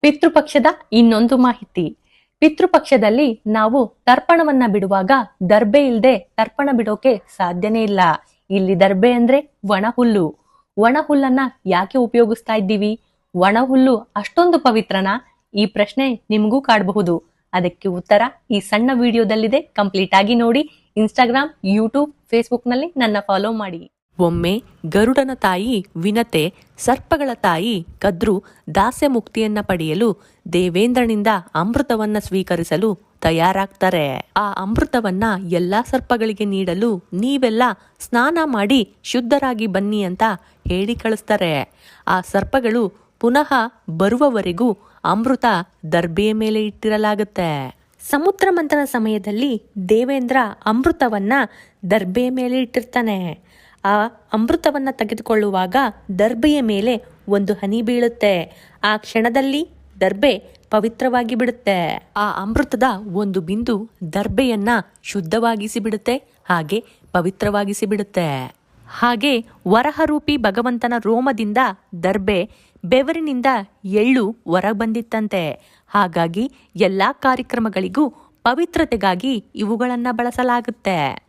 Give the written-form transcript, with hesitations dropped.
ಪಿತೃಪಕ್ಷದ ಇನ್ನೊಂದು ಮಾಹಿತಿ. ಪಿತೃಪಕ್ಷದಲ್ಲಿ ನಾವು ತರ್ಪಣವನ್ನ ಬಿಡುವಾಗ ದರ್ಬೆ ಇಲ್ಲದೆ ತರ್ಪಣ ಬಿಡೋಕೆ ಸಾಧ್ಯನೇ ಇಲ್ಲ. ಇಲ್ಲಿ ದರ್ಬೆ ಅಂದ್ರೆ ಒಣ ಹುಲ್ಲು. ಒಣ ಹುಲ್ಲನ್ನ ಯಾಕೆ ಉಪಯೋಗಿಸ್ತಾ ಇದ್ದೀವಿ? ಒಣ ಹುಲ್ಲು ಅಷ್ಟೊಂದು ಪವಿತ್ರನಾ? ಈ ಪ್ರಶ್ನೆ ನಿಮಗೂ ಕಾಡಬಹುದು. ಅದಕ್ಕೆ ಉತ್ತರ ಈ ಸಣ್ಣ ವಿಡಿಯೋದಲ್ಲಿದೆ. ಕಂಪ್ಲೀಟ್ ಆಗಿ ನೋಡಿ. ಇನ್ಸ್ಟಾಗ್ರಾಮ್, ಯೂಟ್ಯೂಬ್, ಫೇಸ್ಬುಕ್ ನಲ್ಲಿ ನನ್ನ ಫಾಲೋ ಮಾಡಿ. ಒಮ್ಮೆ ಗರುಡನ ತಾಯಿ ವಿನತೆ ಸರ್ಪಗಳ ತಾಯಿ ಕದ್ರು ದಾಸ್ಯ ಮುಕ್ತಿಯನ್ನ ಪಡೆಯಲು ದೇವೇಂದ್ರನಿಂದ ಅಮೃತವನ್ನ ಸ್ವೀಕರಿಸಲು ತಯಾರಾಗ್ತಾರೆ. ಆ ಅಮೃತವನ್ನ ಎಲ್ಲಾ ಸರ್ಪಗಳಿಗೆ ನೀಡಲು ನೀವೆಲ್ಲ ಸ್ನಾನ ಮಾಡಿ ಶುದ್ಧರಾಗಿ ಬನ್ನಿ ಅಂತ ಹೇಳಿ ಕಳಿಸ್ತಾರೆ. ಆ ಸರ್ಪಗಳು ಪುನಃ ಬರುವವರೆಗೂ ಅಮೃತ ದರ್ಬೆಯ ಮೇಲೆ ಇಟ್ಟಿರಲಾಗುತ್ತೆ. ಸಮುದ್ರ ಮಂಥನ ಸಮಯದಲ್ಲಿ ದೇವೇಂದ್ರ ಅಮೃತವನ್ನ ದರ್ಬೆಯ ಮೇಲೆ ಇಟ್ಟಿರ್ತಾನೆ. ಆ ಅಮೃತವನ್ನ ತೆಗೆದುಕೊಳ್ಳುವಾಗ ದರ್ಬೆಯ ಮೇಲೆ ಒಂದು ಹನಿ ಬೀಳುತ್ತೆ. ಆ ಕ್ಷಣದಲ್ಲಿ ದರ್ಬೆ ಪವಿತ್ರವಾಗಿ ಬಿಡುತ್ತೆ. ಆ ಅಮೃತದ ಒಂದು ಬಿಂದು ದರ್ಬೆಯನ್ನ ಶುದ್ಧವಾಗಿಸಿ ಬಿಡುತ್ತೆ, ಹಾಗೆ ಪವಿತ್ರವಾಗಿಸಿ ಬಿಡುತ್ತೆ. ಹಾಗೆ ವರಹರೂಪಿ ಭಗವಂತನ ರೋಮದಿಂದ ದರ್ಬೆ ಬೆವರಿನಿಂದ ಎಳ್ಳು ಹೊರ ಬಂದಿತ್ತಂತೆ. ಹಾಗಾಗಿ ಎಲ್ಲಾ ಕಾರ್ಯಕ್ರಮಗಳಿಗೂ ಪವಿತ್ರತೆಗಾಗಿ ಇವುಗಳನ್ನ ಬಳಸಲಾಗುತ್ತೆ.